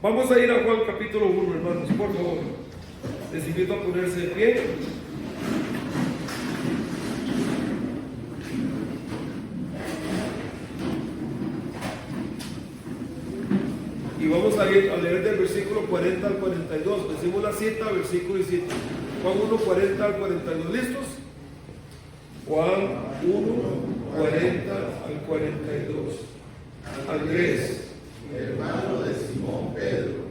Vamos a ir a Juan capítulo 1, hermanos, por favor. Les invito a ponerse de pie. Y vamos a ir a leer del versículo 40 al 42. Decimos la cita, versículo y cita. Juan 1, 40 al 42. ¿Listos? Juan 1, 40 al 42. Andrés, hermano de Simón Pedro,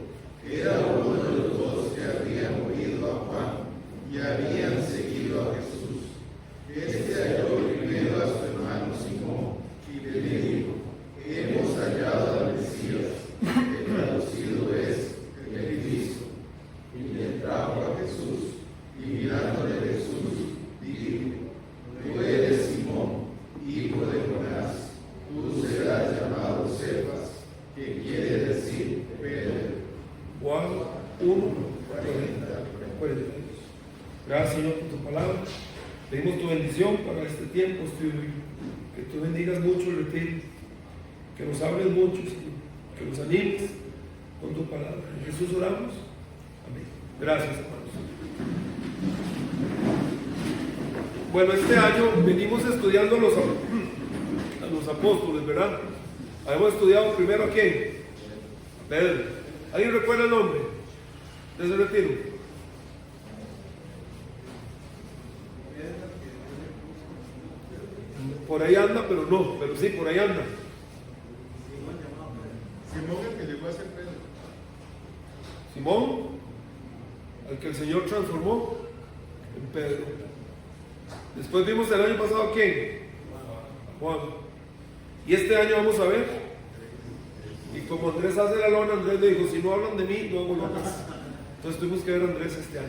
era uno de los dos que habían oído a Juan y habían seguido a Jesús. Este halló primero a su hermano Simón y le dijo: hemos hallado al Mesías, que traducido es el Cristo. Y le trajo a Jesús, y mirándole Jesús, dijo: tú eres Simón, hijo de Jonás, tú serás llamado Cefas, que quiere decir Pedro. Juan 1, 40, 42. Gracias, Señor, por tu palabra. Pedimos tu bendición para este tiempo, que tú bendigas mucho el retiro, que nos hables mucho, Señor, que nos animes con tu palabra. En Jesús oramos. Amén. Gracias, hermanos. Bueno, este año venimos estudiando a los apóstoles, ¿verdad? Hemos estudiado primero a quién? A Pedro. ¿Alguien recuerda el nombre de ese retiro? Por ahí anda, pero sí, por ahí anda. Simón, el que llegó a ser Pedro. Simón, al que el Señor transformó en Pedro. Después vimos el año pasado a quién? Juan. Y este año vamos a ver. Y como Andrés hace la lona, Andrés le dijo: si no hablan de mí, no hago lonas. Entonces tuvimos que ver a Andrés este año.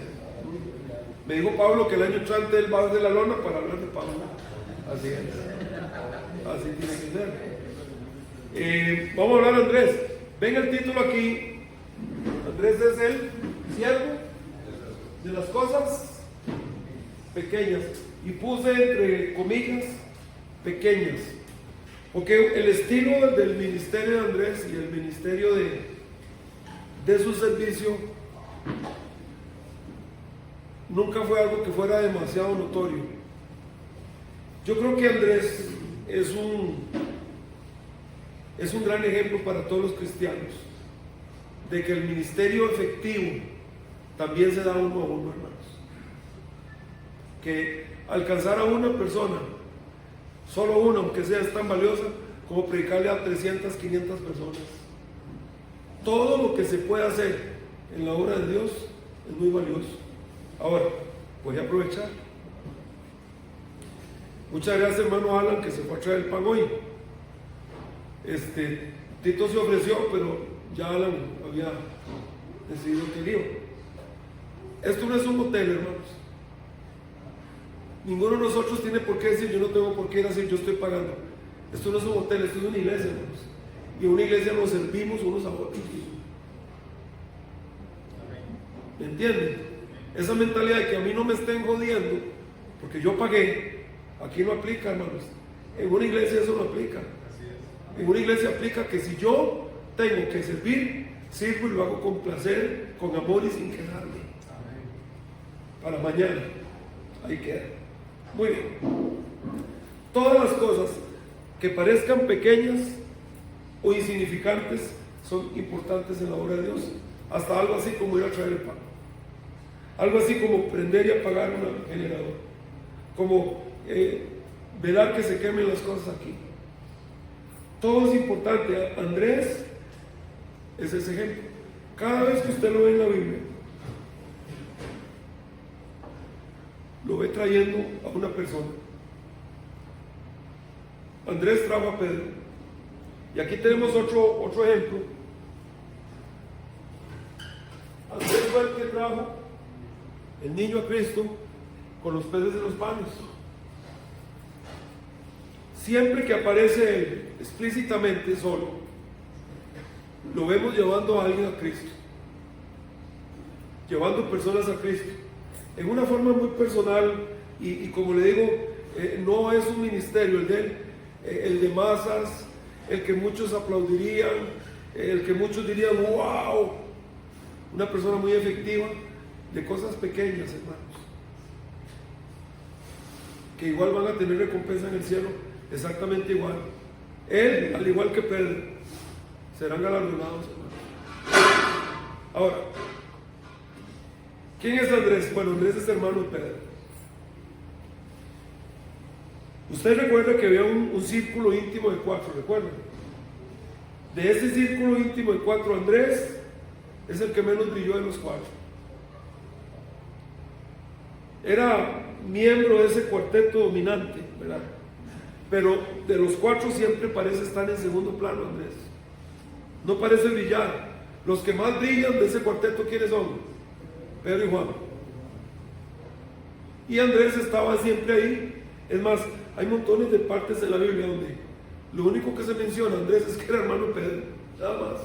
Me dijo Pablo que el año entrante él va a hacer la lona para hablar de Pablo. Así es. Así tiene que ser. Vamos a hablar de Andrés. Ven el título aquí. Andrés es el siervo de las cosas pequeñas. Y puse entre comillas pequeñas. Porque el estilo del ministerio de Andrés y el ministerio de su servicio nunca fue algo que fuera demasiado notorio. Yo creo que Andrés es un gran ejemplo para todos los cristianos de que el ministerio efectivo también se da uno a uno, hermanos. Que alcanzar a una persona, solo una, aunque sea, es tan valiosa como predicarle a 300, 500 personas. Todo lo que se puede hacer en la obra de Dios es muy valioso. Ahora, voy a aprovechar. Muchas gracias, hermano Alan, que se fue a traer el pan hoy. Tito se ofreció, pero ya Alan había decidido que iba. Esto no es un hotel, hermanos. Ninguno de nosotros tiene por qué decir: yo no tengo por qué ir a decir, yo estoy pagando. Esto no es un hotel, esto es una iglesia, hermanos. Y en una iglesia nos servimos unos a otros. ¿Me entienden? Esa mentalidad de que a mí no me estén jodiendo porque yo pagué, aquí no aplica, hermanos. En una iglesia eso no aplica. En una iglesia aplica que si yo tengo que servir, sirvo y lo hago con placer, con amor y sin quejarme. Para mañana. Ahí queda. Muy bien. Todas las cosas que parezcan pequeñas o insignificantes son importantes en la obra de Dios. Hasta algo así como ir a traer el pan. Algo así como prender y apagar un generador. Como velar que se quemen las cosas aquí. Todo es importante. Andrés es ese ejemplo. Cada vez que usted lo ve en la Biblia, lo ve trayendo a una persona. Andrés trajo a Pedro. Y aquí tenemos otro ejemplo. Andrés fue el que trajo el niño a Cristo con los peces de los panes. Siempre que aparece él explícitamente solo, lo vemos llevando a alguien a Cristo, llevando personas a Cristo en una forma muy personal y como le digo, no es un ministerio el de él, el de masas, el que muchos aplaudirían, el que muchos dirían, wow, una persona muy efectiva, de cosas pequeñas, hermanos, que igual van a tener recompensa en el cielo, exactamente igual. Él, al igual que Pedro, serán galardonados, hermanos. Ahora, ¿quién es Andrés? Bueno, Andrés es hermano de Pedro. Usted recuerda que había un círculo íntimo de 4, ¿recuerdan? De ese círculo íntimo de 4, Andrés es el que menos brilló de los 4. Era miembro de ese cuarteto dominante, ¿verdad? Pero de los 4 siempre parece estar en segundo plano Andrés. No parece brillar. Los que más brillan de ese cuarteto, ¿quiénes son? Pedro y Juan. Y Andrés estaba siempre ahí. Es más, hay montones de partes de la Biblia donde lo único que se menciona Andrés es que era hermano de Pedro, nada más.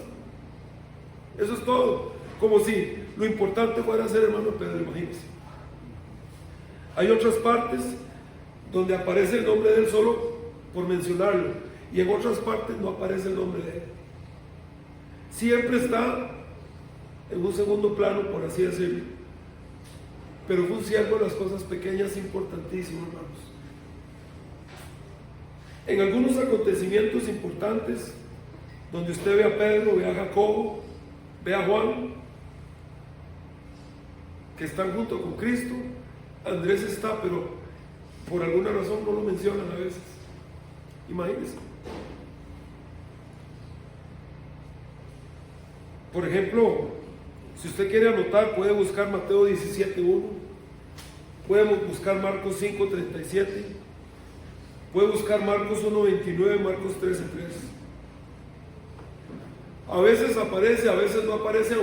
Eso es todo. Como si lo importante fuera ser hermano de Pedro, imagínense. Hay otras partes donde aparece el nombre de él solo por mencionarlo, y en otras partes no aparece el nombre de él. Siempre está en un segundo plano, por así decirlo, pero fue un siervo de las cosas pequeñas importantísimo, hermanos. En algunos acontecimientos importantes, donde usted ve a Pedro, ve a Jacobo, ve a Juan, que están junto con Cristo, Andrés está, pero por alguna razón no lo mencionan a veces. Imagínense. Por ejemplo, si usted quiere anotar, puede buscar Mateo 17:1, puede buscar Marcos 5:37, puede buscar Marcos 1:29, Marcos 13:3. A veces aparece, a veces no aparece,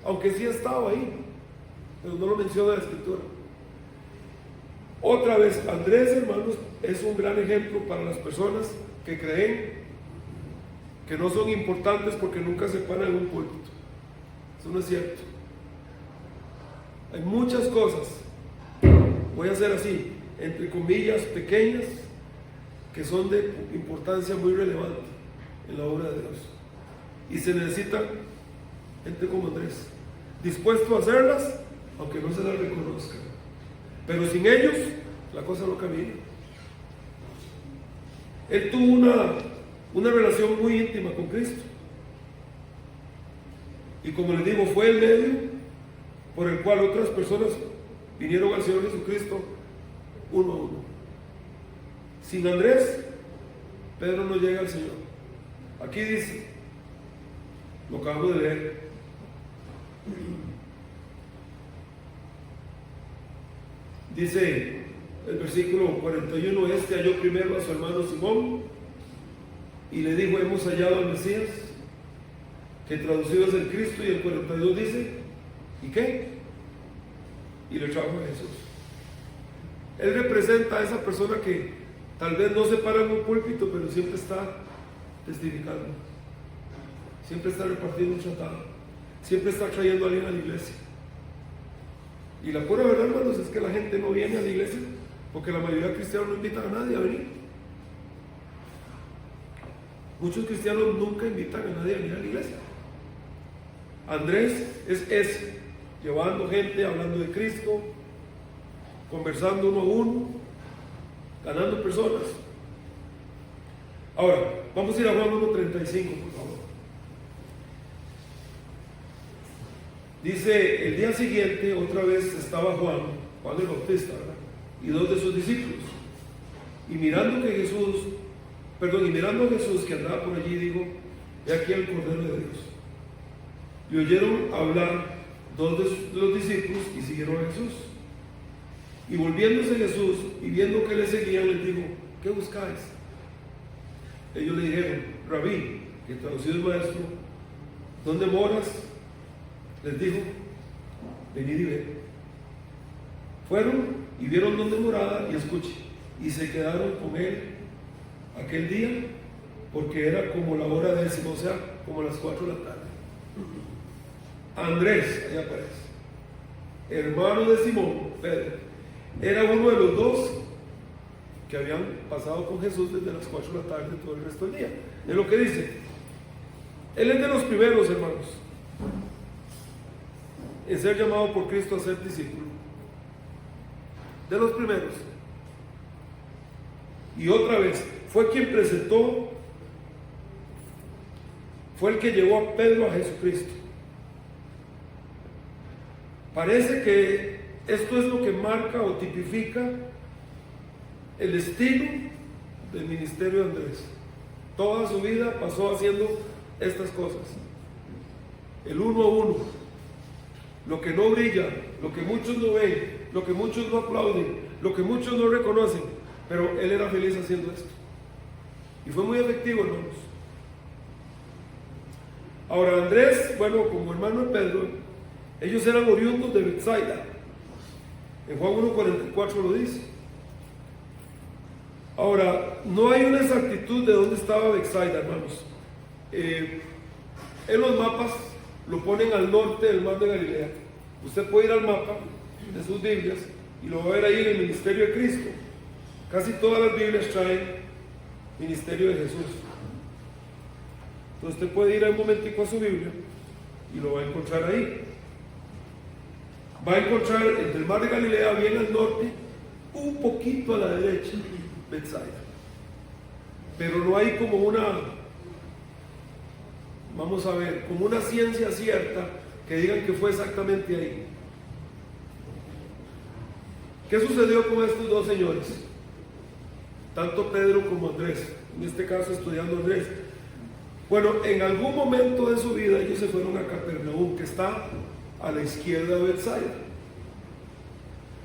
aunque sí estaba ahí, pero no lo menciona la Escritura. Otra vez, Andrés, hermanos, es un gran ejemplo para las personas que creen que no son importantes porque nunca se paran en un púlpito. Eso no es cierto. Hay muchas cosas, voy a hacer así, entre comillas, pequeñas, que son de importancia muy relevante en la obra de Dios. Y se necesita gente como Andrés, dispuesto a hacerlas, aunque no se las reconozcan. Pero sin ellos, la cosa no camina. Él tuvo una relación muy íntima con Cristo. Y como les digo, fue el medio por el cual otras personas vinieron al Señor Jesucristo uno a uno. Sin Andrés, Pedro no llega al Señor. Aquí dice, lo acabo de leer, dice el versículo 41, este halló primero a su hermano Simón y le dijo, hemos hallado al Mesías, que traducido es el Cristo, y el 42 dice, ¿y qué? Y le trajo a Jesús. Él representa a esa persona que tal vez no se para en un púlpito, pero siempre está testificando, siempre está repartiendo un tratado, siempre está trayendo a alguien a la iglesia. Y la pura verdad, hermanos, es que la gente no viene a la iglesia porque la mayoría de cristianos no invitan a nadie a venir. Muchos cristianos nunca invitan a nadie a venir a la iglesia. Andrés es ese, llevando gente, hablando de Cristo, conversando uno a uno, ganando personas. Ahora, vamos a ir a Juan 1:35, por favor. Dice, el día siguiente otra vez estaba Juan el Bautista, ¿verdad? Y 2 de sus discípulos. Y mirando a Jesús que andaba por allí, dijo, he aquí el Cordero de Dios. Y oyeron hablar 2 de los discípulos y siguieron a Jesús. Y volviéndose Jesús y viendo que le seguían, les dijo, ¿qué buscáis? Ellos le dijeron, Rabí, que traducido es maestro, ¿dónde moras? Les dijo, venid y ved. Fueron y vieron dónde moraba, y escuche, y se quedaron con él aquel día, porque era como la hora 10, o sea, como las 4 de la tarde. Andrés, ahí aparece, hermano de Simón, Pedro, era uno de los 2 que habían pasado con Jesús desde las 4 de la tarde todo el resto del día. Es lo que dice. Él es de los primeros, hermanos, en ser llamado por Cristo a ser discípulo. De los primeros. Y otra vez, fue quien presentó, fue el que llevó a Pedro a Jesucristo. Parece que esto es lo que marca o tipifica el estilo del ministerio de Andrés. Toda su vida pasó haciendo estas cosas. El uno a uno. Lo que no brilla, lo que muchos no ven, lo que muchos no aplauden, lo que muchos no reconocen, pero él era feliz haciendo esto. Y fue muy efectivo, hermanos. Ahora Andrés, bueno, como hermano de Pedro, ellos eran oriundos de Betsaida. En Juan 1:44 lo dice. Ahora, no hay una exactitud de dónde estaba Betsaida, hermanos. En los mapas lo ponen al norte del mar de Galilea. Usted puede ir al mapa de sus Biblias y lo va a ver ahí en el ministerio de Cristo. Casi todas las Biblias traen ministerio de Jesús. Entonces usted puede ir a un momentico a su Biblia y lo va a encontrar ahí. Va a encontrar entre el mar de Galilea, bien al norte, un poquito a la derecha, Betsaida. Pero no hay como una, vamos a ver, como una ciencia cierta que digan que fue exactamente ahí. ¿Qué sucedió con estos dos señores? Tanto Pedro como Andrés, en este caso estudiando Andrés. Bueno, en algún momento de su vida ellos se fueron a Capernaum, que está a la izquierda de Betsaida.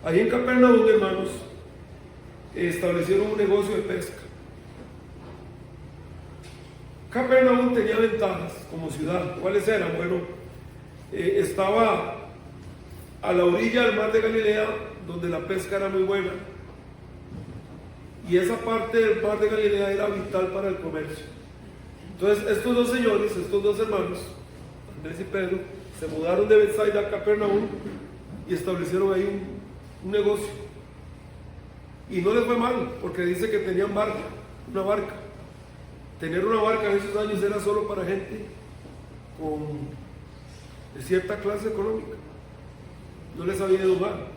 Ahí en Capernaum, hermanos, establecieron un negocio de pesca. Capernaum tenía ventajas como ciudad. ¿Cuáles eran? Bueno, estaba a la orilla del mar de Galilea, donde la pesca era muy buena. Y esa parte del mar de Galilea era vital para el comercio. Entonces, estos dos señores, estos dos hermanos, Andrés y Pedro, se mudaron de Betsaida a Capernaum y establecieron ahí un negocio. Y no les fue mal, porque dice que tenían una barca. Tener una barca en esos años era solo para gente de cierta clase económica. No les había ido mal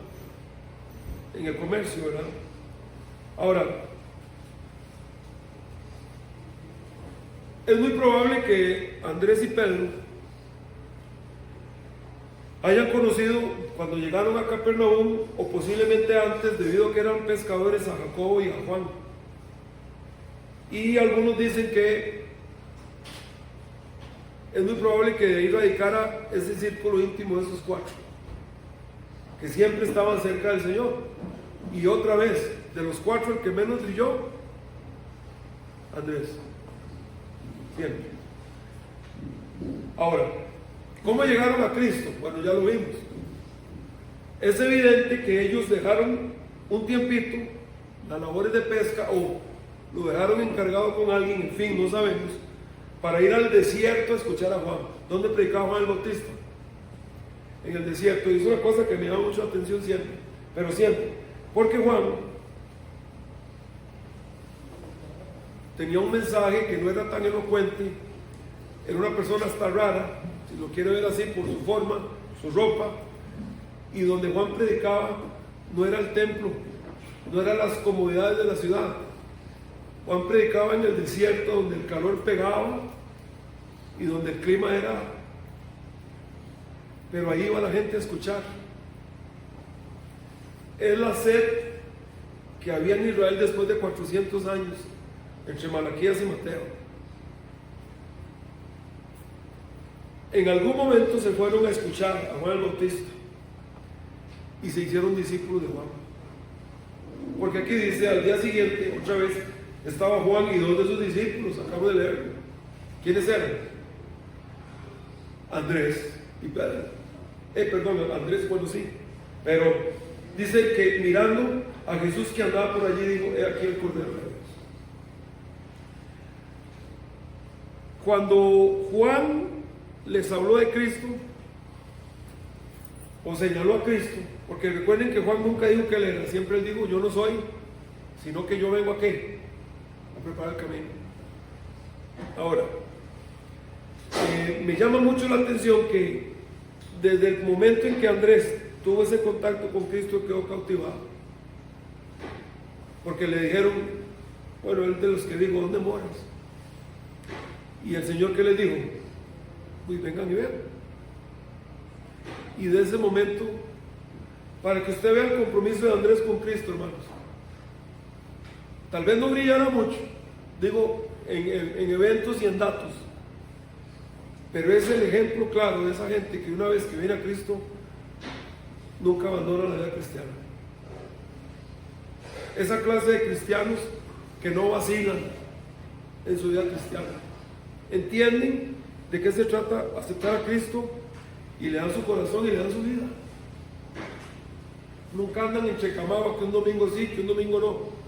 en el comercio, ¿verdad? Ahora, es muy probable que Andrés y Pedro hayan conocido cuando llegaron a Capernaum, o posiblemente antes, debido a que eran pescadores, a Jacobo y a Juan. Y algunos dicen que es muy probable que de ahí radicara ese círculo íntimo de esos cuatro, que siempre estaban cerca del Señor. Y otra vez, de los cuatro, el que menos brilló, Andrés. Siempre. Ahora, ¿cómo llegaron a Cristo? Bueno, ya lo vimos. Es evidente que ellos dejaron un tiempito las labores de pesca, o lo dejaron encargado con alguien, en fin, no sabemos, para ir al desierto a escuchar a Juan. ¿Dónde predicaba Juan el Bautista? En el desierto. Y es una cosa que me llama mucho la atención siempre, pero siempre, porque Juan tenía un mensaje que no era tan elocuente, era una persona hasta rara, si lo quiere ver así, por su forma, su ropa, y donde Juan predicaba no era el templo, no eran las comodidades de la ciudad. Juan predicaba en el desierto, donde el calor pegaba y donde el clima era, pero ahí iba la gente a escuchar. Es la sed que había en Israel después de 400 años, entre Malaquías y Mateo. En algún momento se fueron a escuchar a Juan el Bautista y se hicieron discípulos de Juan. Porque aquí dice, al día siguiente, otra vez, estaba Juan y dos de sus discípulos, acabo de leerlo. ¿Quiénes eran? Andrés y Pedro. Perdón, Andrés, bueno, sí, pero dice que mirando a Jesús que andaba por allí, dijo, he aquí el Cordero de Dios. Cuando Juan les habló de Cristo, o señaló a Cristo, porque recuerden que Juan nunca dijo que él era, siempre él dijo, yo no soy, sino que yo vengo a ¿qué? A preparar el camino. Ahora, Me llama mucho la atención que desde el momento en que Andrés tuvo ese contacto con Cristo quedó cautivado, porque le dijeron, bueno, él de los que dijo, ¿dónde moras? Y el Señor, ¿qué les dijo? Pues vengan y vean. Y de ese momento, para que usted vea el compromiso de Andrés con Cristo, hermanos, tal vez no brillara mucho, digo, en eventos y en datos, pero es el ejemplo claro de esa gente que una vez que viene a Cristo, nunca abandona la vida cristiana. Esa clase de cristianos que no vacilan en su vida cristiana, entienden de qué se trata aceptar a Cristo y le dan su corazón y le dan su vida. Nunca andan en checamaba que un domingo sí, que un domingo no.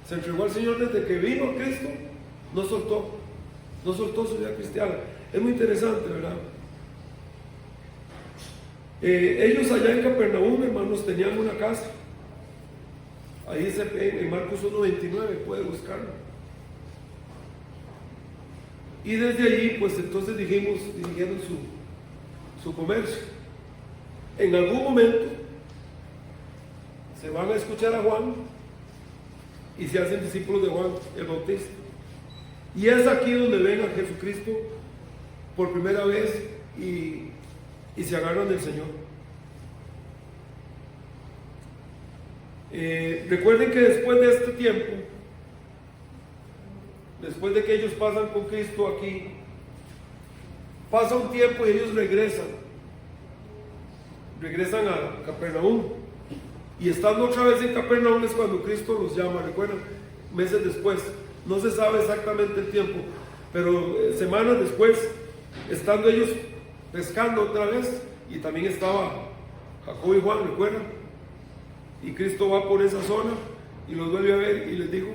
Se entregó al Señor desde que vino a Cristo, no soltó su vida cristiana. Es muy interesante, ¿verdad? Ellos allá en Capernaum, hermanos, tenían una casa. Ahí en Marcos 1:29, puede buscarlo. Y desde allí, pues entonces dirigieron su comercio. En algún momento se van a escuchar a Juan y se hacen discípulos de Juan el Bautista. Y es aquí donde ven a Jesucristo por primera vez y se agarran del Señor. Recuerden que después de este tiempo, después de que ellos pasan con Cristo aquí, pasa un tiempo y ellos regresan a Capernaum. Y estando otra vez en Capernaum es cuando Cristo los llama, recuerdan, meses después. No se sabe exactamente el tiempo, pero semanas después, estando ellos pescando otra vez, y también estaba Jacobo y Juan, recuerdan, y Cristo va por esa zona y los vuelve a ver y les dijo,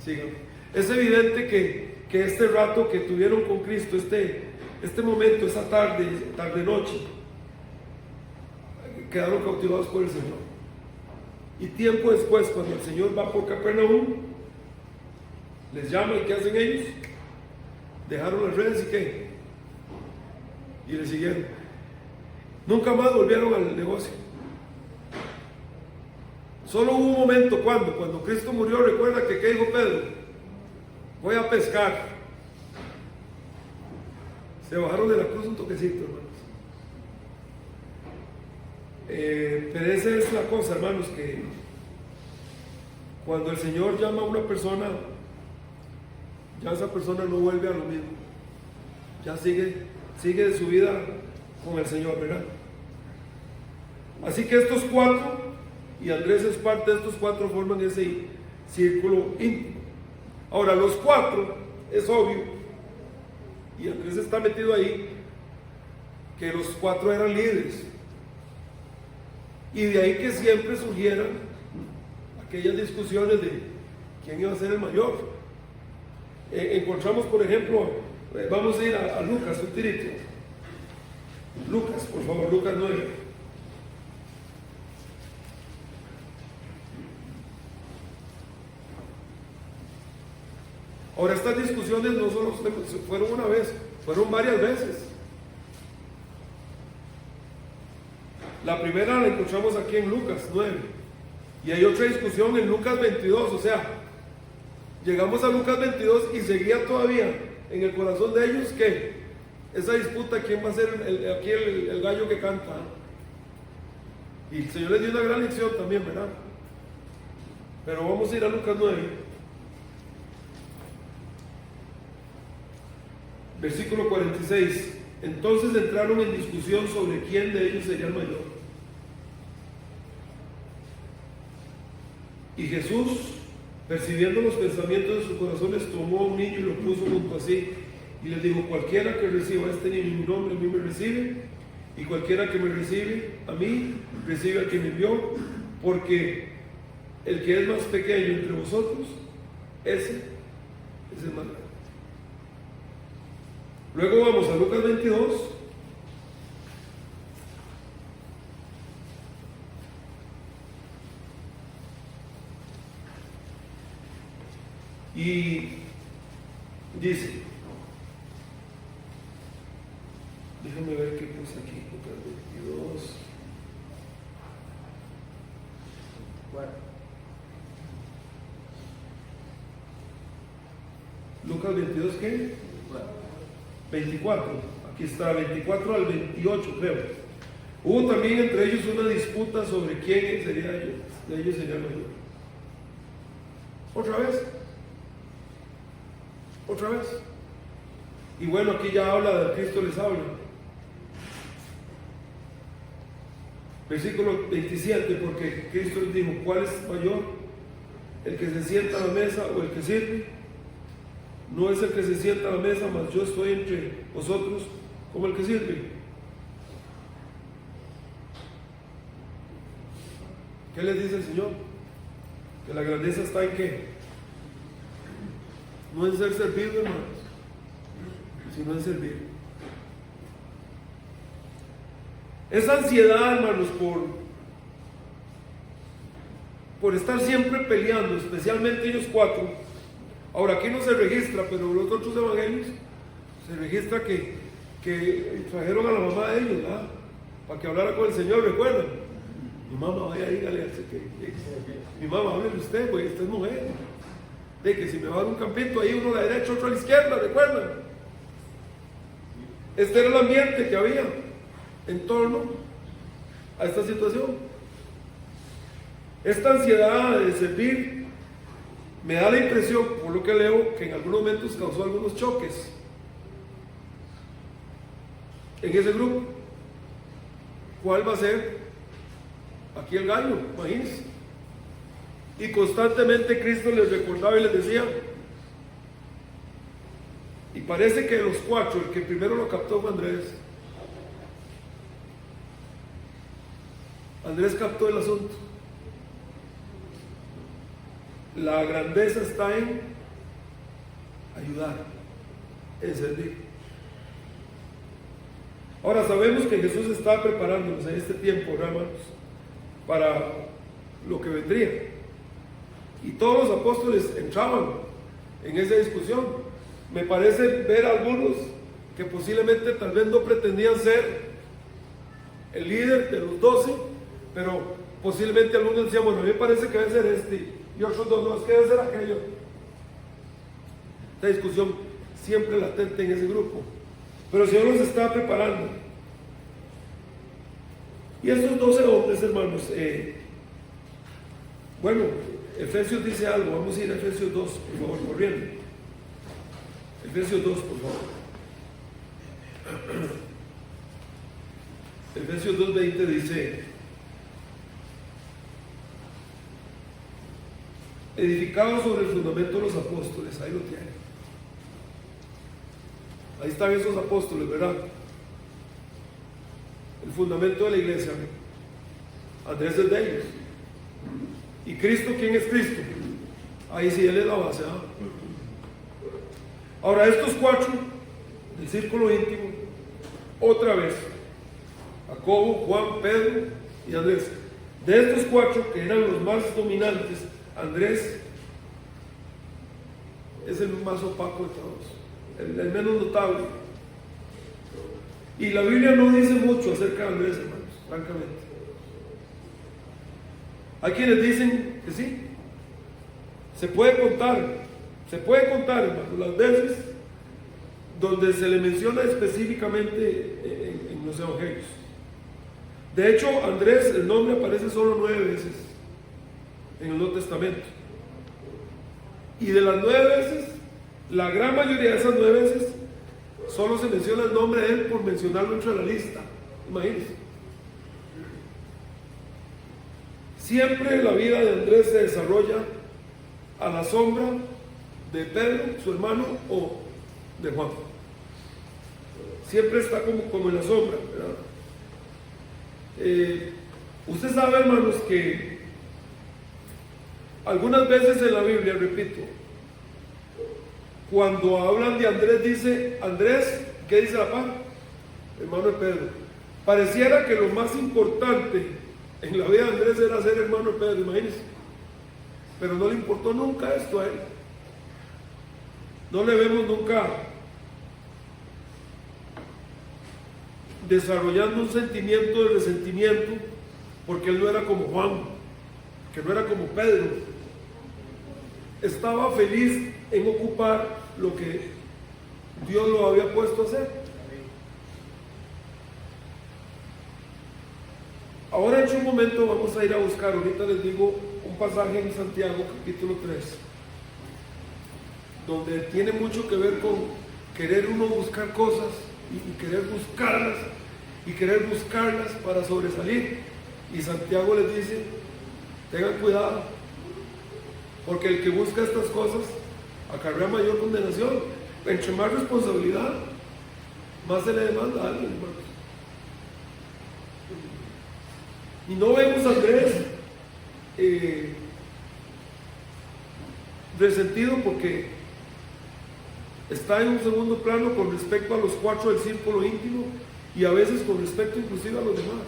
sigan. Es evidente que este rato que tuvieron con Cristo, este momento, esa tarde noche, quedaron cautivados por el Señor. Y tiempo después, cuando el Señor va por Capernaum, les llama, y ¿qué hacen ellos? Dejaron las redes y ¿qué? Y le siguieron. Nunca más volvieron al negocio. Solo hubo un momento, cuando Cristo murió, recuerda que ¿qué dijo Pedro? Voy a pescar. Se bajaron de la cruz un toquecito, hermanos. Pero esa es la cosa, hermanos, que cuando el Señor llama a una persona, ya esa persona no vuelve a lo mismo, ya sigue de su vida con el Señor, ¿verdad? Así que estos cuatro, y Andrés es parte de estos cuatro, forman ese círculo íntimo. Ahora, los cuatro, es obvio, y Andrés está metido ahí, que los cuatro eran líderes, y de ahí que siempre surgieran aquellas discusiones de quién iba a ser el mayor. Encontramos, por ejemplo, vamos a ir a Lucas, un tirito. Lucas, por favor, Lucas 9. Ahora, estas discusiones no solo fueron una vez, fueron varias veces. La primera la encontramos aquí en Lucas 9. Y hay otra discusión en Lucas 22, o sea, llegamos a Lucas 22 y seguía todavía en el corazón de ellos que esa disputa, quién va a ser aquí el gallo que canta. Y el Señor les dio una gran lección también, ¿verdad? Pero vamos a ir a Lucas 9, versículo 46. Entonces entraron en discusión sobre quién de ellos sería el mayor. Y Jesús, percibiendo los pensamientos de sus corazones, tomó a un niño y lo puso junto a sí, y les dijo: cualquiera que reciba a este niño en mi nombre, a mí me recibe, y cualquiera que me recibe a mí, recibe al que me envió, porque el que es más pequeño entre vosotros, ese es el más grande. Luego vamos a Lucas 22. Y dice: Déjenme ver qué puse aquí. Lucas 22. Lucas 22, ¿qué? 24. Aquí está, 24 al 28, creo. Hubo también entre ellos una disputa sobre quién sería de ellos sería mayor. Otra vez. Y bueno, aquí ya habla de Cristo, les habla. Versículo 27, porque Cristo les dijo: ¿cuál es mayor? ¿El que se sienta a la mesa o el que sirve? No es el que se sienta a la mesa, mas yo estoy entre vosotros como el que sirve. ¿Qué les dice el Señor? Que la grandeza está en ¿qué? No en ser servido, hermanos, sino en servir. Esa ansiedad, hermanos, por estar siempre peleando, especialmente ellos cuatro. Ahora, aquí no se registra, pero en los otros evangelios se registra que trajeron a la mamá de ellos, ¿verdad? Para que hablara con el Señor. ¿Recuerdan? Mi mamá, vaya, dígale, mi mamá, háblele usted, güey, usted es mujer. De que si me va a dar un campito ahí, uno a la derecha, otro a la izquierda, ¿recuerdan? Este era el ambiente que había en torno a esta situación. Esta ansiedad de servir me da la impresión, por lo que leo, que en algunos momentos causó algunos choques en ese grupo. ¿Cuál va a ser aquí el gallo? Imagínense. Y constantemente Cristo les recordaba y les decía, y parece que de los cuatro, el que primero lo captó fue Andrés. Andrés captó el asunto. La grandeza está en ayudar, en servir. Ahora sabemos que Jesús está preparándonos en este tiempo, hermanos, para lo que vendría. Y todos los apóstoles entraban en esa discusión. Me parece ver a algunos que posiblemente tal vez no pretendían ser el líder de los 12, pero posiblemente algunos decían, bueno, a mí me parece que debe ser este, y otros dos, no, es que debe ser aquello. Esta discusión siempre latente en ese grupo. Pero el Señor los está preparando. Y estos 12 hombres, hermanos, bueno, Efesios dice algo. Vamos a ir a Efesios 2, por favor, corriendo. Efesios 2, por favor. Efesios 2:20 dice: edificado sobre el fundamento de los apóstoles. Ahí lo tienen. Ahí están esos apóstoles, ¿verdad? El fundamento de la iglesia. Andrés es de ellos. ¿Y Cristo? ¿Quién es Cristo? Ahí sí, Él es la base, ¿ah? Ahora, estos cuatro del círculo íntimo, otra vez, Jacobo, Juan, Pedro y Andrés. De estos cuatro, que eran los más dominantes, Andrés es el más opaco de todos, el menos notable. Y la Biblia no dice mucho acerca de Andrés, hermanos, francamente. Hay quienes dicen que sí, se puede contar, hermanos, las veces donde se le menciona específicamente en los evangelios. De hecho, Andrés, el nombre aparece solo 9 veces en el Nuevo Testamento. Y de las 9 veces, la gran mayoría de esas 9 veces, solo se menciona el nombre de él por mencionarlo entre la lista. Imagínense. Siempre la vida de Andrés se desarrolla a la sombra de Pedro, su hermano, o de Juan. Siempre está como en la sombra, ¿verdad? Usted sabe, hermanos, que algunas veces en la Biblia, repito, cuando hablan de Andrés, dice Andrés, ¿qué dice la par? Hermano de Pedro. Pareciera que lo más importante en la vida de Andrés era ser hermano de Pedro, imagínense. Pero no le importó nunca esto a él. No le vemos nunca desarrollando un sentimiento de resentimiento porque él no era como Juan, que no era como Pedro. Estaba feliz en ocupar lo que Dios lo había puesto a hacer. Ahora en un momento vamos a ir a buscar, ahorita les digo un pasaje en Santiago capítulo 3, donde tiene mucho que ver con querer uno buscar cosas y querer buscarlas para sobresalir. Y Santiago les dice, tengan cuidado, porque el que busca estas cosas acarrea mayor condenación. Entre más responsabilidad, más se le demanda a alguien, hermanos. Y no vemos a Andrés resentido porque está en un segundo plano con respecto a los 4 del círculo íntimo y a veces con respecto inclusive a los demás.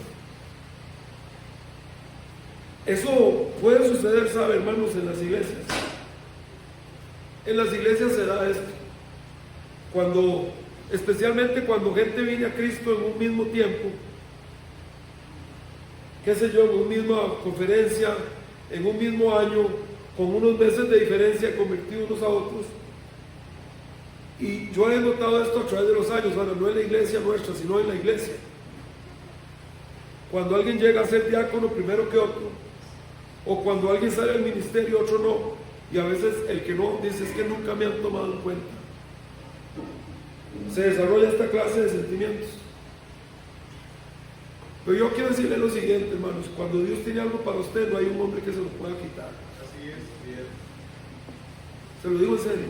Eso puede suceder, ¿sabe, hermanos? En las iglesias. En las iglesias se da esto. Especialmente cuando gente viene a Cristo en un mismo tiempo, qué sé yo, en una misma conferencia, en un mismo año, con unos meses de diferencia convertidos unos a otros. Y yo he notado esto a través de los años, ahora no en la iglesia nuestra, sino en la iglesia. Cuando alguien llega a ser diácono primero que otro, o cuando alguien sale del ministerio, otro no, y a veces el que no dice, es que nunca me han tomado en cuenta. Se desarrolla esta clase de sentimientos. Pero yo quiero decirle lo siguiente, hermanos, cuando Dios tiene algo para usted, no hay un hombre que se lo pueda quitar. Así es, bien. Se lo digo en serio.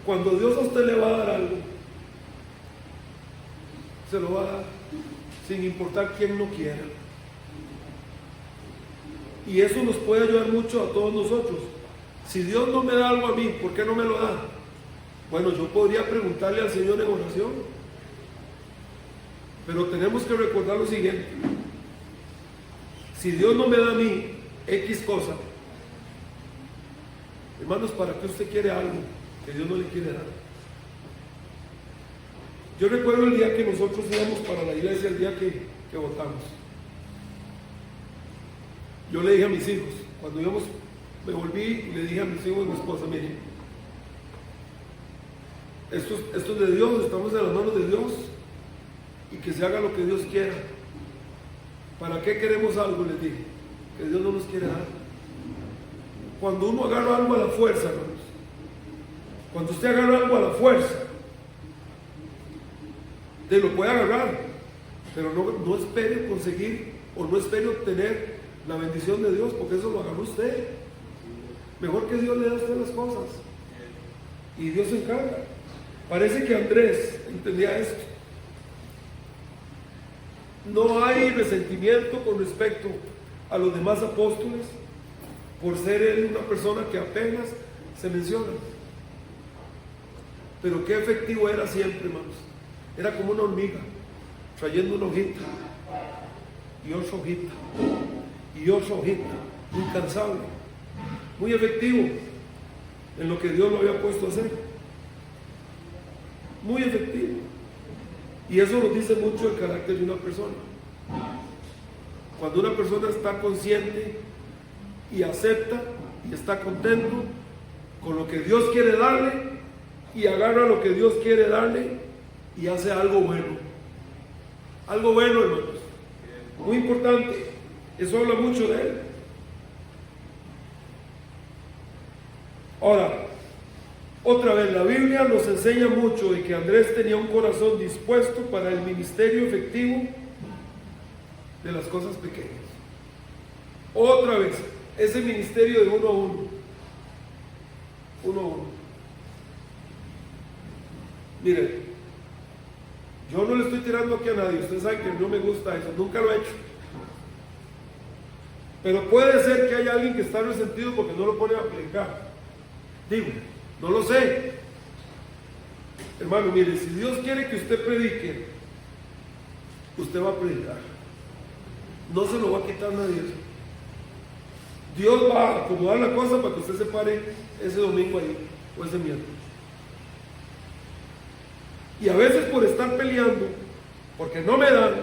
Cuando Dios a usted le va a dar algo, se lo va a dar, sin importar quién no quiera. Y eso nos puede ayudar mucho a todos nosotros. Si Dios no me da algo a mí, ¿por qué no me lo da? Bueno, yo podría preguntarle al Señor en oración, pero tenemos que recordar lo siguiente: si Dios no me da a mí X cosa, hermanos, ¿para qué usted quiere algo que Dios no le quiere dar? Yo recuerdo el día que nosotros íbamos para la iglesia, el día que votamos. Yo le dije a mis hijos, cuando íbamos, me volví y le dije a mis hijos y a mi esposa, miren, esto es de Dios, estamos en las manos de Dios, y que se haga lo que Dios quiera. ¿Para qué queremos algo? Les dije, que Dios no nos quiere dar. Cuando uno agarra algo a la fuerza, hermanos, cuando usted agarra algo a la fuerza, te lo puede agarrar, pero no espere conseguir o no espere obtener la bendición de Dios, porque eso lo agarró usted. Mejor que Dios le dé a usted las cosas y Dios se encarga. Parece que Andrés entendía esto. No hay resentimiento con respecto a los demás apóstoles por ser él una persona que apenas se menciona. Pero qué efectivo era siempre, hermanos. Era como una hormiga trayendo una hojita y otra hojita y otra hojita, incansable, muy efectivo en lo que Dios lo había puesto a hacer. Muy efectivo. Y eso nos dice mucho el carácter de una persona. Cuando una persona está consciente y acepta y está contento con lo que Dios quiere darle y agarra lo que Dios quiere darle y hace algo bueno. Algo bueno, hermanos. Muy importante. Eso habla mucho de él. Ahora, otra vez, la Biblia nos enseña mucho de que Andrés tenía un corazón dispuesto para el ministerio efectivo de las cosas pequeñas. Otra vez, ese ministerio de uno a uno. Uno a uno. Miren, yo no le estoy tirando aquí a nadie, ustedes saben que no me gusta eso, nunca lo he hecho. Pero puede ser que haya alguien que está resentido porque no lo pone a aplicar. Digo, no lo sé. Hermano, mire, si Dios quiere que usted predique, usted va a predicar. No se lo va a quitar nadie. Dios va a acomodar la cosa para que usted se pare ese domingo ahí, o ese miércoles. Y a veces por estar peleando, porque no me dan,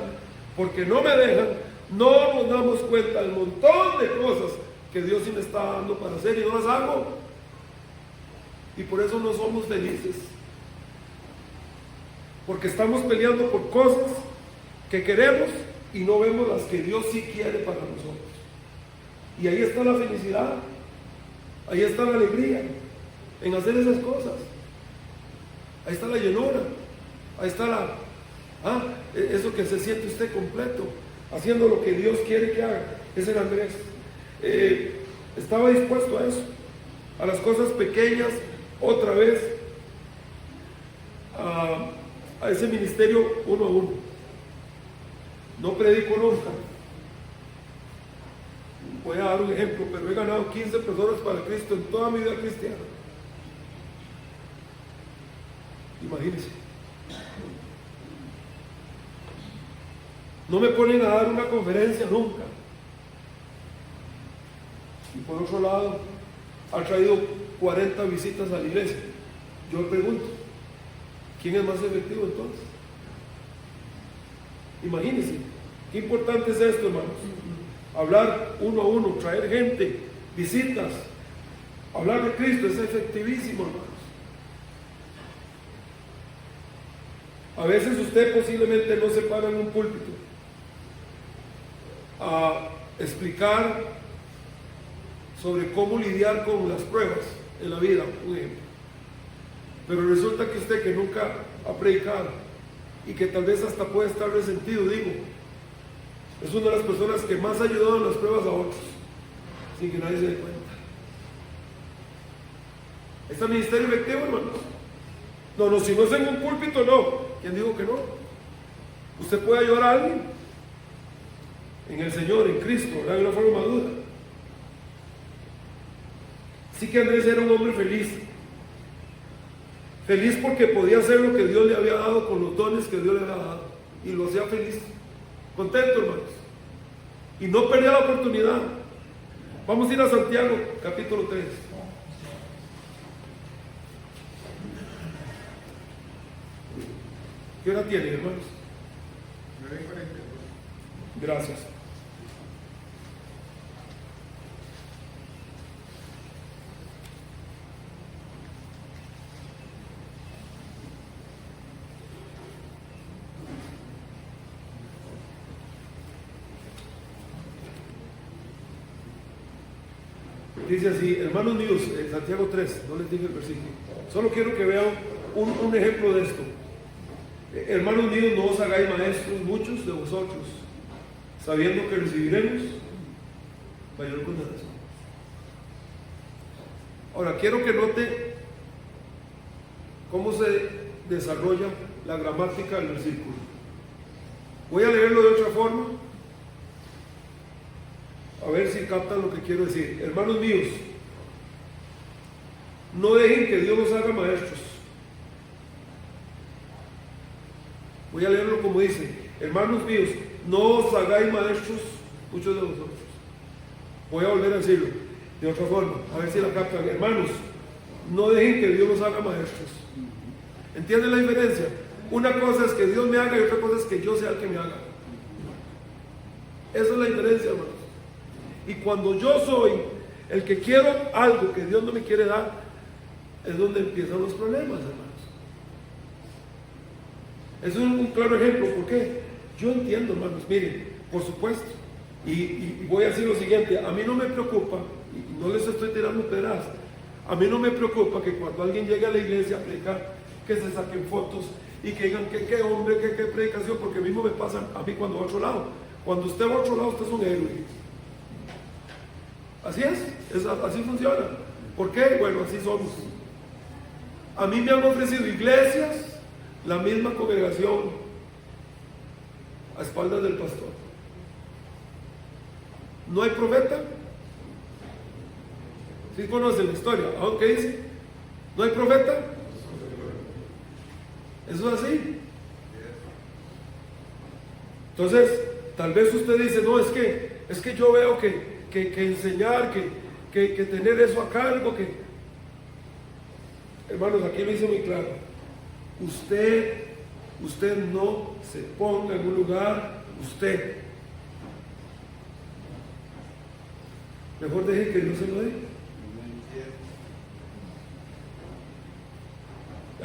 porque no me dejan, no nos damos cuenta del montón de cosas que Dios sí me está dando para hacer y no las hago. Y por eso no somos felices. Porque estamos peleando por cosas que queremos y no vemos las que Dios sí quiere para nosotros. Y ahí está la felicidad, ahí está la alegría en hacer esas cosas. Ahí está la llenura, ahí está eso que se siente usted completo, haciendo lo que Dios quiere que haga. Ese era Andrés. Estaba dispuesto a eso, a las cosas pequeñas, otra vez, a ese ministerio uno a uno. No predico nunca. Voy a dar un ejemplo, pero he ganado 15 personas para Cristo en toda mi vida cristiana. Imagínense. No me ponen a dar una conferencia nunca. Y por otro lado, ha traído 40 visitas a la iglesia. Yo pregunto, ¿quién es más efectivo entonces? Imagínense, qué importante es esto, hermanos. Hablar uno a uno, traer gente, visitas, hablar de Cristo es efectivísimo, hermanos. A veces usted posiblemente no se para en un púlpito a explicar sobre cómo lidiar con las pruebas en la vida, por ejemplo. Pero resulta que usted que nunca ha predicado y que tal vez hasta puede estar resentido, digo, es una de las personas que más ha ayudado en las pruebas a otros, sin que nadie se dé cuenta. ¿Está ministerio efectivo, hermanos? No, si no es en un púlpito, no. ¿Quién dijo que no? Usted puede ayudar a alguien en el Señor, en Cristo, de una forma madura. Sí que Andrés era un hombre feliz. Feliz porque podía hacer lo que Dios le había dado con los dones que Dios le había dado. Y lo hacía feliz. Contento, hermanos. Y no perdía la oportunidad. Vamos a ir a Santiago, capítulo 3. ¿Qué hora tiene, hermanos? 9:42. Gracias. Dice así, hermanos míos, en Santiago 3, no les dije el versículo. Solo quiero que vean un ejemplo de esto. Hermanos míos, no os hagáis maestros muchos de vosotros, sabiendo que recibiremos mayor condenación. Ahora, quiero que note cómo se desarrolla la gramática del versículo. Voy a leerlo de otra forma, a ver si captan lo que quiero decir. Hermanos míos, no dejen que Dios los haga maestros. Voy a leerlo como dice: hermanos míos, no os hagáis maestros muchos de vosotros. Voy a volver a decirlo de otra forma, a ver si la captan. Hermanos, no dejen que Dios los haga maestros. ¿Entienden la diferencia? Una cosa es que Dios me haga y otra cosa es que yo sea el que me haga. Esa es la diferencia, hermanos. Y cuando yo soy el que quiero algo que Dios no me quiere dar, es donde empiezan los problemas, hermanos. Es un claro ejemplo. ¿Por qué? Yo entiendo, hermanos, miren, por supuesto, y voy a decir lo siguiente: a mí no me preocupa, y no les estoy tirando pedras, a mí no me preocupa que cuando alguien llegue a la iglesia a predicar, que se saquen fotos y que digan que qué hombre, que qué predicación, porque mismo me pasa a mí cuando va a otro lado. Cuando usted va a otro lado, usted es un héroe. Así es, así funciona. ¿Por qué? Bueno, así somos. A mí me han ofrecido iglesias, la misma congregación, a espaldas del pastor. ¿No hay profeta? ¿Sí conocen la historia? ¿Qué dice? ¿No hay profeta? Eso es así. Entonces, tal vez usted dice: no, es que yo veo que enseñar, que tener eso a cargo, que... Hermanos, aquí lo hice muy claro. Usted usted no se ponga en un lugar usted. Mejor deje que Dios se lo dé.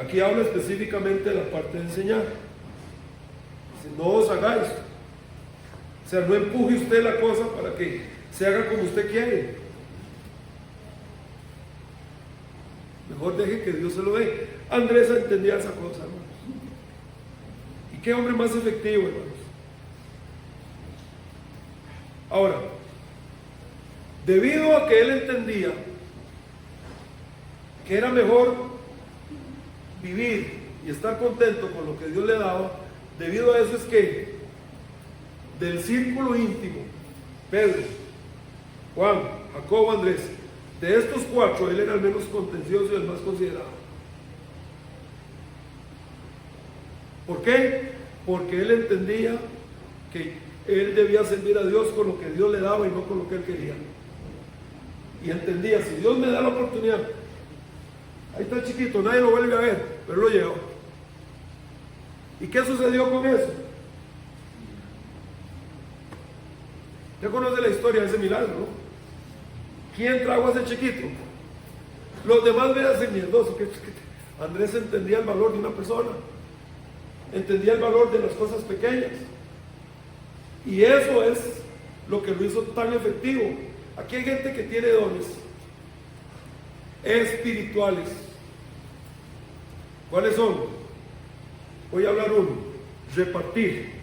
Aquí habla específicamente de la parte de enseñar. Dice, no os hagáis. O sea, no empuje usted la cosa para que se haga como usted quiere. Mejor deje que Dios se lo dé. Andrés entendía esa cosa, hermanos. ¿Y qué hombre más efectivo, hermanos? Ahora, debido a que él entendía que era mejor vivir y estar contento con lo que Dios le daba, debido a eso es que del círculo íntimo, Pedro, Juan, Jacobo, Andrés, de estos cuatro, él era el menos contencioso y el más considerado. ¿Por qué? Porque él entendía que él debía servir a Dios con lo que Dios le daba y no con lo que él quería. Y entendía, si Dios me da la oportunidad, ahí está chiquito, nadie lo vuelve a ver, pero lo llevó. ¿Y qué sucedió con eso? ¿Usted conoce la historia de ese milagro, no? ¿Quién trajo a ese chiquito? Los demás me hacen miedoso. Andrés entendía el valor de una persona, entendía el valor de las cosas pequeñas, y eso es lo que lo hizo tan efectivo. Aquí hay gente que tiene dones espirituales. ¿Cuáles son? Voy a hablar uno: repartir.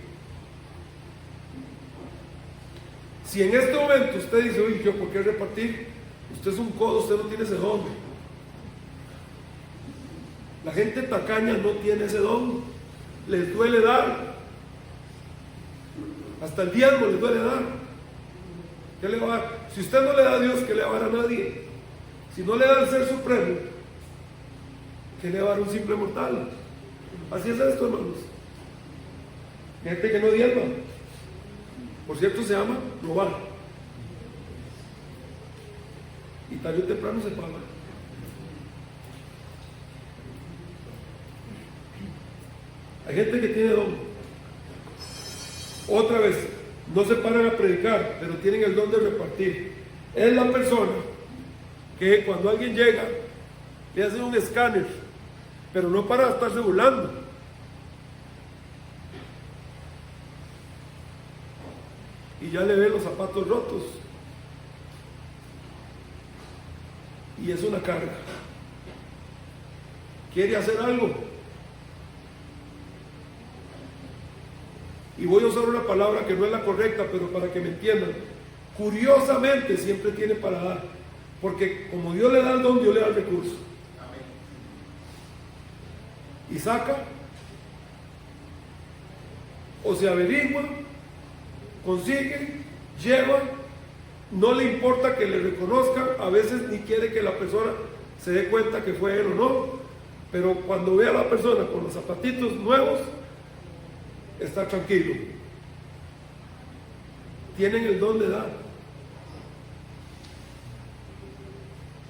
Si en este momento usted dice, uy, ¿yo por qué repartir? Usted es un codo, usted no tiene ese don. La gente tacaña no tiene ese don. Les duele dar. Hasta el diezmo les duele dar. ¿Qué le va a dar? Si usted no le da a Dios, ¿qué le va a dar a nadie? Si no le da al Ser Supremo, ¿qué le va a dar un simple mortal? Así es esto, hermanos. Gente que no diezma. Por cierto, se llama robar. Y tarde o temprano se paga. Hay gente que tiene don. Otra vez, no se paran a predicar, pero tienen el don de repartir. Es la persona que cuando alguien llega, le hacen un escáner, pero no para estarse burlando. Y ya le ve los zapatos rotos. Y es una carga. ¿Quiere hacer algo? Y voy a usar una palabra que no es la correcta, pero para que me entiendan. Curiosamente siempre tiene para dar. Porque como Dios le da el don, Dios le da el recurso. Y saca, o se averigua, consigue, lleva, no le importa que le reconozcan, a veces ni quiere que la persona se dé cuenta que fue él o no, pero cuando ve a la persona con los zapatitos nuevos, está tranquilo. Tienen el don de dar.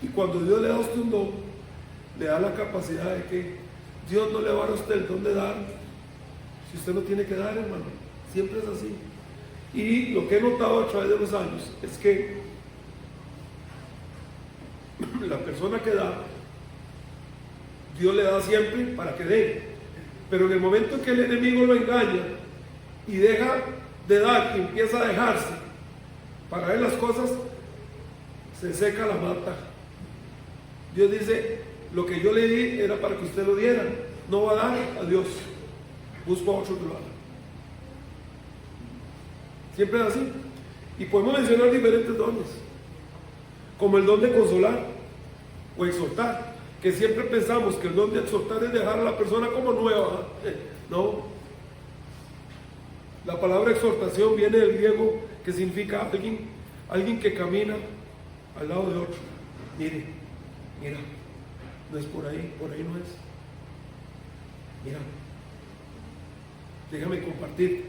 Y cuando Dios le da a usted un don, le da la capacidad de que Dios no le va a dar a usted el don de dar si usted no tiene que dar, hermano. Siempre es así. Y lo que he notado a través de los años es que la persona que da, Dios le da siempre para que dé. Pero en el momento en que el enemigo lo engaña y deja de dar y empieza a dejarse para ver las cosas, se seca la mata. Dios dice, lo que yo le di era para que usted lo diera. No va a dar a Dios. Busco a otro que lo haga. Siempre es así. Y podemos mencionar diferentes dones, como el don de consolar o exhortar, que siempre pensamos que el don de exhortar es dejar a la persona como nueva. No. La palabra exhortación viene del griego, que significa alguien que camina al lado de otro. Mira, no es por ahí no es. Mira, déjame compartir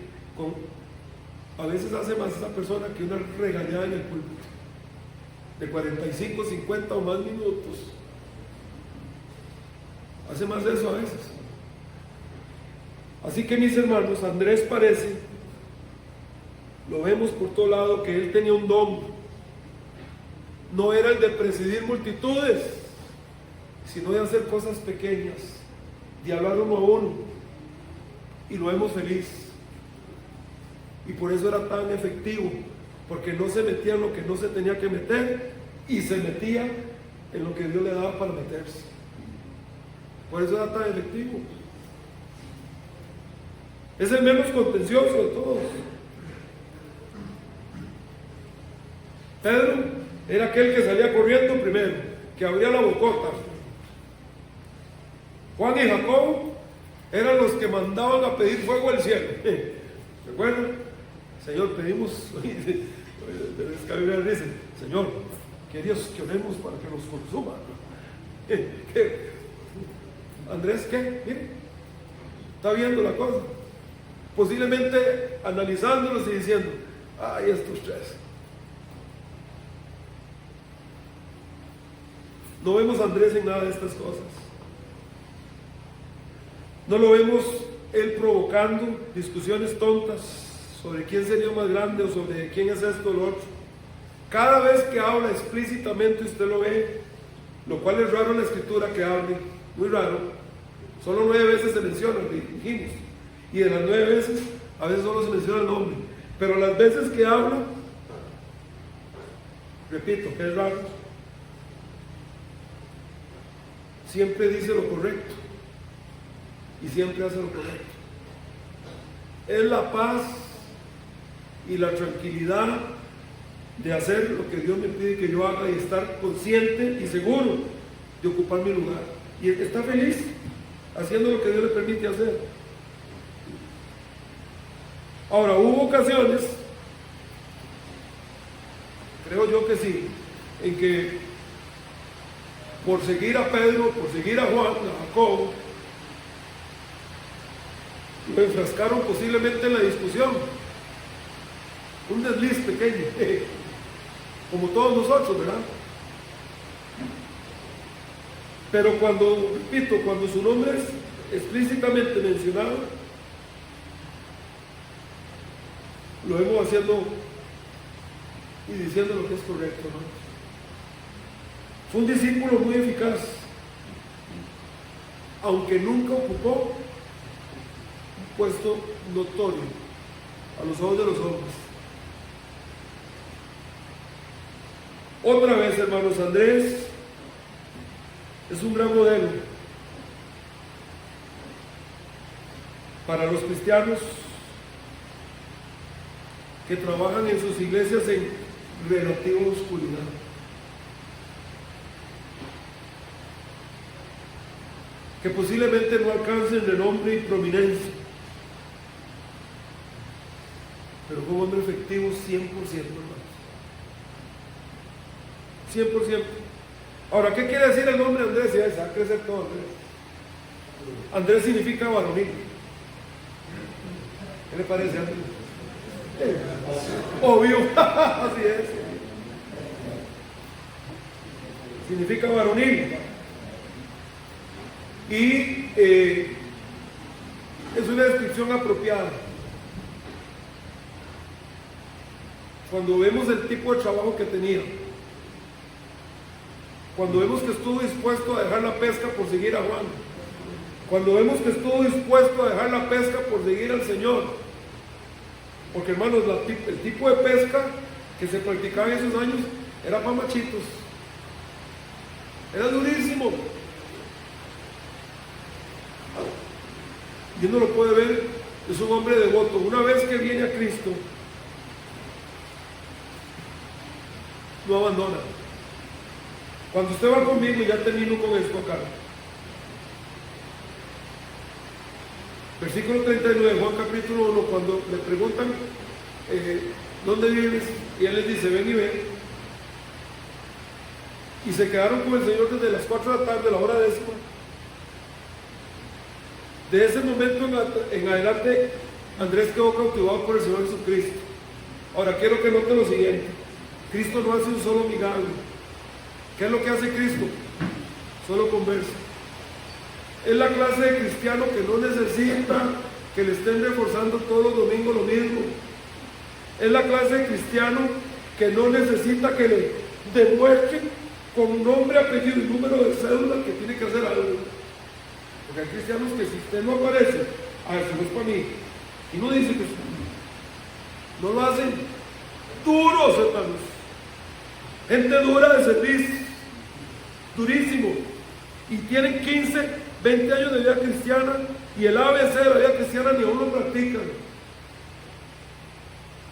a veces hace más esa persona que una regañada en el púlpito de 45, 50 o más minutos. Hace más de eso a veces. Así que mis hermanos, Andrés parece, lo vemos por todo lado, que él tenía un don. No era el de presidir multitudes, sino de hacer cosas pequeñas, de hablar uno a uno, y lo vemos feliz. Y por eso era tan efectivo, porque no se metía en lo que no se tenía que meter, y se metía en lo que Dios le daba para meterse. Por eso era tan efectivo. Es el menos contencioso de todos. Pedro era aquel que salía corriendo primero, que abría la bocota. Juan y Jacobo eran los que mandaban a pedir fuego al cielo. ¿Recuerdan? Señor, pedimos, dice, Señor, que Dios que oremos para que nos consuma. Andrés, ¿qué? Mire, está viendo la cosa. Posiblemente analizándolos y diciendo, ay, estos tres. No vemos a Andrés en nada de estas cosas. No lo vemos él provocando discusiones tontas sobre quién sería más grande o sobre quién es esto o lo otro. Cada vez que habla explícitamente usted lo ve, lo cual es raro en la escritura que hable, muy raro. Solo 9 veces se menciona, dijimos, y de las 9 veces a veces solo se menciona el nombre, pero las veces que habla, repito, que es raro, siempre dice lo correcto y siempre hace lo correcto. Es la paz y la tranquilidad de hacer lo que Dios me pide que yo haga y estar consciente y seguro de ocupar mi lugar y estar feliz haciendo lo que Dios le permite hacer. Ahora, hubo ocasiones, creo yo que sí, en que por seguir a Pedro, por seguir a Juan, a Jacobo, lo enfrascaron posiblemente en la discusión. Un desliz pequeño, como todos nosotros, ¿verdad? Pero cuando, repito, cuando su nombre es explícitamente mencionado, lo vemos haciendo y diciendo lo que es correcto, ¿no? Fue un discípulo muy eficaz, aunque nunca ocupó un puesto notorio a los ojos de los hombres. Otra vez, hermanos, Andrés es un gran modelo para los cristianos que trabajan en sus iglesias en relativa oscuridad. Que posiblemente no alcancen renombre y prominencia, pero fue un hombre efectivo 100%, hermanos. 100%. Ahora, ¿qué quiere decir el nombre Andrés? Ya se va a crecer todo Andrés. Andrés significa varonil. ¿Qué le parece, Andrés? Obvio, así es. Significa varonil. Y es una descripción apropiada. Cuando vemos el tipo de trabajo que tenía, cuando vemos que estuvo dispuesto a dejar la pesca por seguir a Juan, cuando vemos que estuvo dispuesto a dejar la pesca por seguir al Señor, porque hermanos, el tipo de pesca que se practicaba en esos años era para machitos, era durísimo. Y uno lo puede ver, es un hombre devoto. Una vez que viene a Cristo, no abandona. Cuando usted va conmigo, y ya termino con esto acá. Versículo 39, Juan capítulo 1, cuando le preguntan ¿dónde vives? Y él les dice, ven y ve. Y se quedaron con el Señor desde las 4 de la tarde, la hora décima. De ese momento en adelante, Andrés quedó cautivado por el Señor Jesucristo. Ahora quiero que note lo siguiente: Cristo no hace un solo milagro. ¿Qué es lo que hace Cristo? Solo conversa. Es la clase de cristiano que no necesita que le estén reforzando todos los domingos lo mismo. Es la clase de cristiano que no necesita que le demuestren con nombre, apellido y número de cédula que tiene que hacer algo. Porque hay cristianos que si usted no aparece, eso no es para mí, y no dice que no lo hacen, duros, hermanos. Gente dura de servicio, durísimo, y tienen 15, 20 años de vida cristiana, y el ABC de la vida cristiana ni aún lo practican.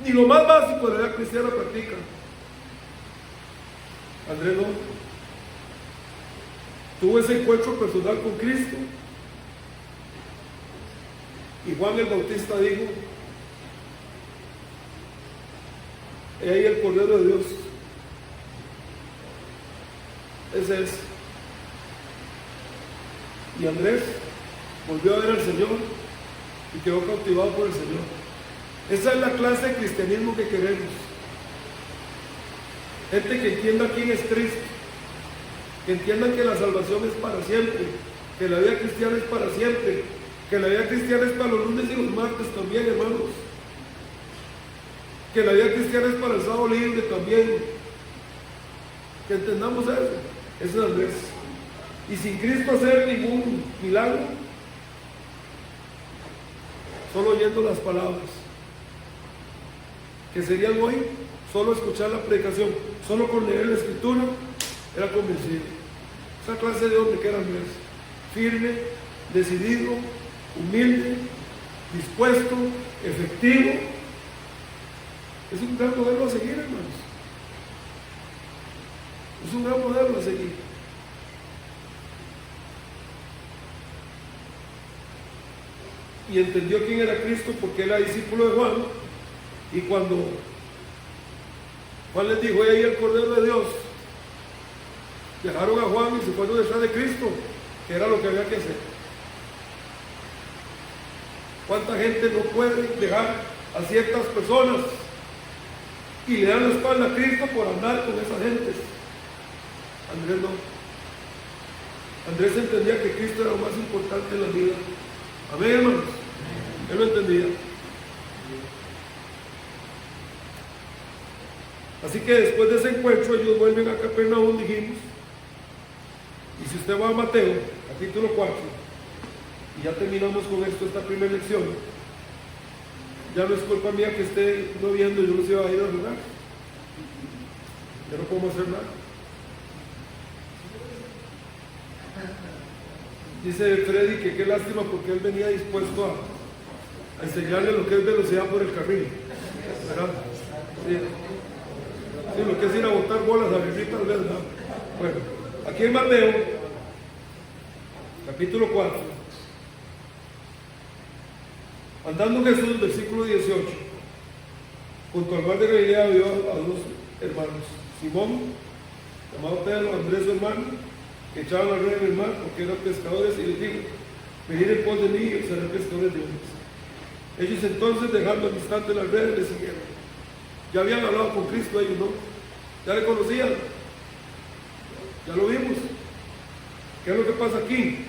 Ni lo más básico de la vida cristiana practican. Andrés no. Tuvo ese encuentro personal con Cristo. Y Juan el Bautista dijo: he ahí el Cordero de Dios. Ese es. Y Andrés volvió a ver al Señor y quedó cautivado por el Señor. Esa es la clase de cristianismo que queremos. Gente que entienda quién es Cristo, que entiendan que la salvación es para siempre, que la vida cristiana es para siempre, que la vida cristiana es para los lunes y los martes también, hermanos, que la vida cristiana es para el sábado libre también, que entendamos eso. Ese es Andrés. Y sin Cristo hacer ningún milagro, solo oyendo las palabras, que serían hoy solo escuchar la predicación, solo con leer la escritura, era convencido. Esa clase de hombre que era Andrés, firme, decidido, humilde, dispuesto, efectivo. Es un gran modelo a seguir, hermanos. Es un gran modelo a seguir. Y entendió quién era Cristo porque él era discípulo de Juan. Y cuando Juan les dijo: he ahí el Cordero de Dios, dejaron a Juan y se fueron detrás de Cristo, que era lo que había que hacer. ¿Cuánta gente no puede dejar a ciertas personas y le dan la espalda a Cristo por andar con esas gentes? Andrés no. Andrés entendía que Cristo era lo más importante en la vida. Amén, hermanos. Él lo entendía. Así que después de ese encuentro ellos vuelven a Capernaum, dijimos. Y si usted va a Mateo, capítulo 4, y ya terminamos con esto, esta primera lección, ya no es culpa mía que esté no viendo, yo los iba a ir a jugar. Ya no podemos hacer nada. Dice Freddy que qué lástima porque él venía dispuesto a enseñarle lo que es velocidad por el carril, ¿verdad? Sí. Sí, lo que es ir a botar bolas a vivir tal vez, ¿verdad? Bueno, aquí en Mateo, capítulo 4, andando Jesús, versículo 18, junto al mar de Galilea vio a dos hermanos, Simón, llamado Pedro, Andrés su hermano, que echaban la red en el mar porque eran pescadores, y les dijo: venid en pos de mí y os haré pescadores de hombres. Ellos entonces, dejando al instante la red, le siguieron. Ya habían hablado con Cristo ellos, ¿no? Ya le conocían, ya lo vimos. ¿Qué es lo que pasa aquí?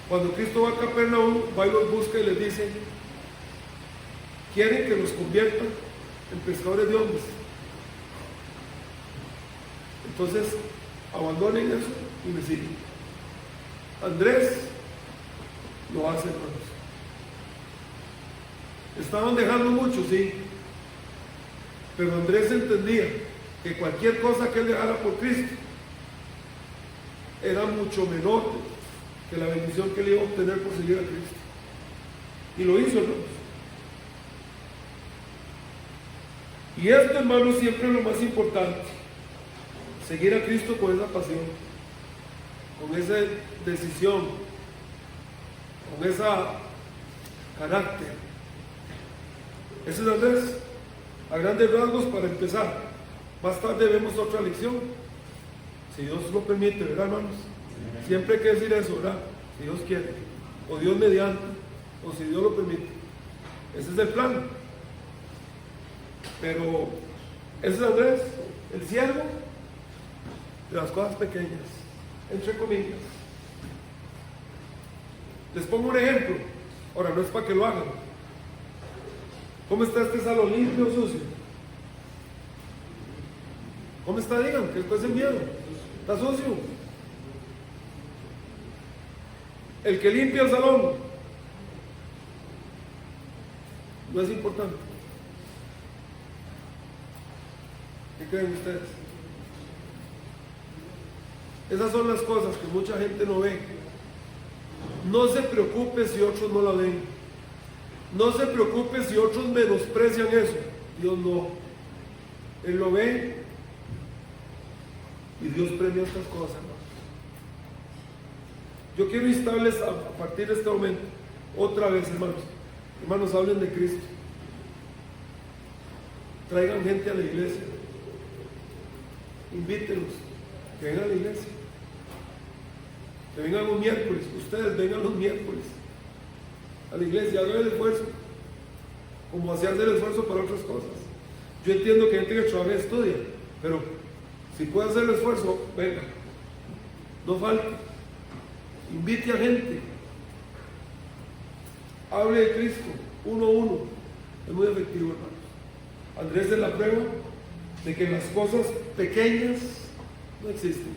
Cuando Cristo va a Capernaum, va y los busca y les dice: quieren que los conviertan en pescadores de hombres. Entonces abandonen eso y me siguen. Andrés lo hace, hermanos. Estaban dejando mucho, sí, pero Andrés entendía que cualquier cosa que él dejara por Cristo era mucho menor que la bendición que él iba a obtener por seguir a Cristo. Y lo hizo, hermanos. Y esto, hermanos, siempre es lo más importante: seguir a Cristo con esa pasión, con esa decisión, con ese carácter. Ese es Andrés, a grandes rasgos, para empezar. Más tarde vemos otra lección, si Dios lo permite, ¿verdad, hermanos? Siempre hay que decir eso, ¿verdad? Si Dios quiere, o Dios mediante, o si Dios lo permite. Ese es el plan. Pero ese es Andrés, el siervo de las cosas pequeñas, entre comillas. Les pongo un ejemplo. Ahora, no es para que lo hagan. ¿Cómo está este salón? ¿Limpio o sucio? ¿Cómo está? Digan, que después el miedo. ¿Está sucio? El que limpia el salón no es importante. ¿Qué creen ustedes? Esas son las cosas que mucha gente no ve. No se preocupe si otros no la ven. No se preocupe si otros menosprecian eso. Dios no. Él lo ve y Dios premia estas cosas, hermanos. Yo quiero instarles a partir de este momento, otra vez, hermanos. Hermanos, hablen de Cristo. Traigan gente a la iglesia. Invítenlos. Que vengan a la iglesia. Que vengan los miércoles. Ustedes vengan los miércoles a la iglesia. Hagan el esfuerzo. Como hacía hacer el esfuerzo para otras cosas. Yo entiendo que gente que trabaja estudia, pero si puede hacer el esfuerzo, venga. No falte. Invite a gente. Hable de Cristo, uno a uno. Es muy efectivo, hermanos. Andrés es la prueba de que las cosas pequeñas no existen.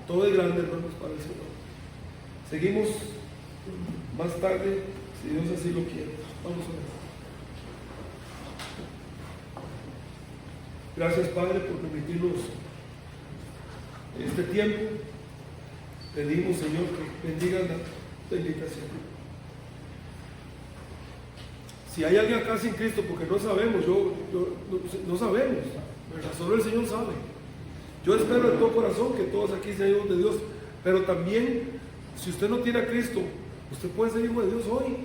Todo es grande, hermanos, para el Señor. Seguimos más tarde, si Dios así lo quiere. Vamos a ver. Gracias, Padre, por permitirnos este tiempo. Pedimos, Señor, que bendiga la invitación. Si hay alguien acá sin Cristo, porque no sabemos, no sabemos, ¿verdad? Solo el Señor sabe. Yo espero de todo corazón que todos aquí sean hijos de Dios, pero también, si usted no tiene a Cristo, usted puede ser hijo de Dios hoy.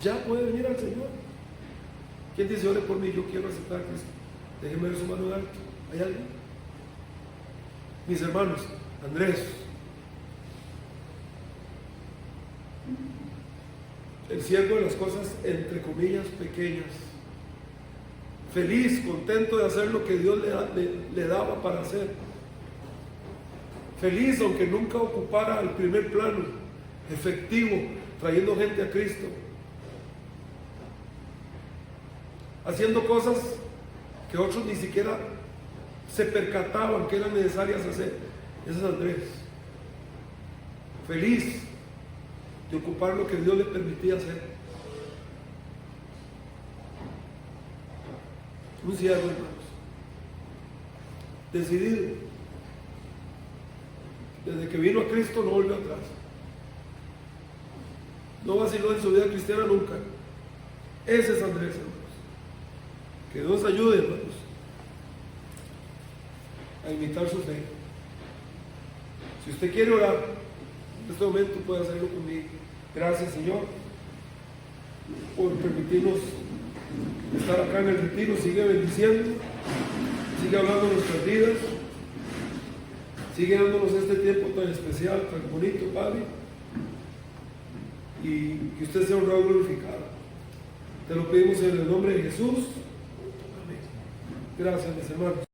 Ya puede venir al Señor. ¿Quién dice, ore por mí, yo quiero aceptar a Cristo? Déjeme ver su mano en alto. ¿Hay alguien? Mis hermanos, Andrés, el siervo de las cosas, entre comillas, pequeñas, feliz, contento de hacer lo que Dios le daba para hacer, feliz aunque nunca ocupara el primer plano, efectivo, trayendo gente a Cristo, haciendo cosas que otros ni siquiera se percataban que eran necesarias hacer. Ese es Andrés, feliz de ocupar lo que Dios le permitía hacer. Un siervo, hermanos, decidido. Desde que vino a Cristo no volvió atrás. No vaciló en su vida cristiana nunca. Ese es Andrés, hermanos. Que Dios ayude, hermanos, a imitar su fe. Si usted quiere orar, en este momento puede hacerlo conmigo. Gracias, Señor, por permitirnos estar acá en el retiro. Sigue bendiciendo, sigue hablando de nuestras vidas, sigue dándonos este tiempo tan especial, tan bonito, Padre, y que usted sea honrado y glorificado. Te lo pedimos en el nombre de Jesús. Amén. Gracias, mis hermanos.